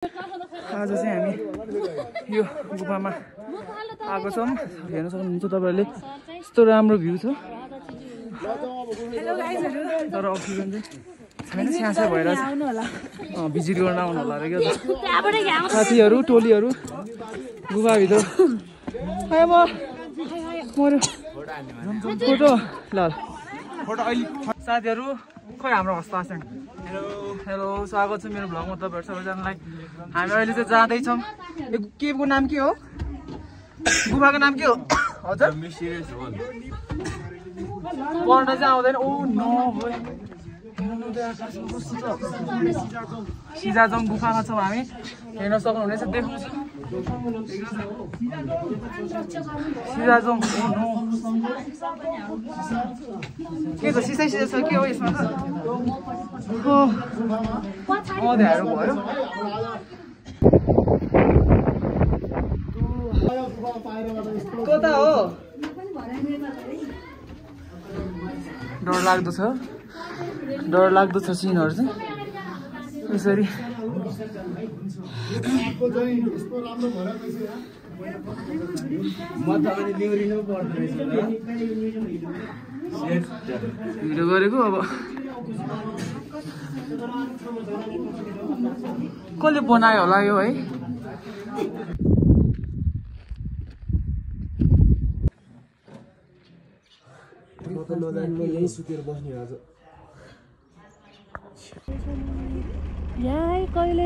आज चाहिँ हामी यो गुफामा आएको छौँ। हेर्न सक्नुहुन्छ तपाईँहरूले यस्तो राम्रो भ्यू छ। तर अक्सिजन चाहिँ छैन, स्यासै भइरहेछ। भिजिट गर्न आउनु होला अरे क्या साथीहरू टोलीहरू गुफाभित्र। फोटो ल साथीहरू खोइ हाम्रो हस्ताक्षर। हेलो स्वागत छ मेरो भ्लगमा तपाईँहरू सबैजनालाई। हामी अहिले चाहिँ जाँदैछौँ। यो केभको नाम के हो? गुफाको नाम के हो हजुर? पढ्न चाहिँ आउँदैन। ओ नो सिजाजोङ गुफामा छौँ हामी। हेर्न सक्नुहुनेछ, देखाउँछु सिजाजोङ। ओ नो के छ? सिसा सिसा छ के हो यसमा? अँध्यारो भयो। कता हो? डरलाग्दो छ, डरलाग्दो छ सिनहरू चाहिँ यसरी। भिडियो गरेको अब कसले बनायो होला यो है? यही सुतेर बस्ने आज कहिले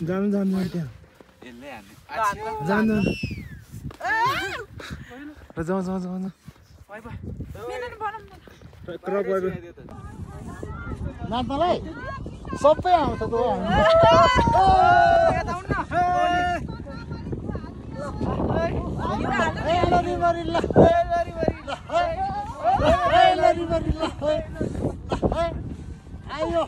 जानु जानु त्यहाँ जानु जाऊ जाऊ जाऊ नाच्नलाई सबै आउँछ त। आयो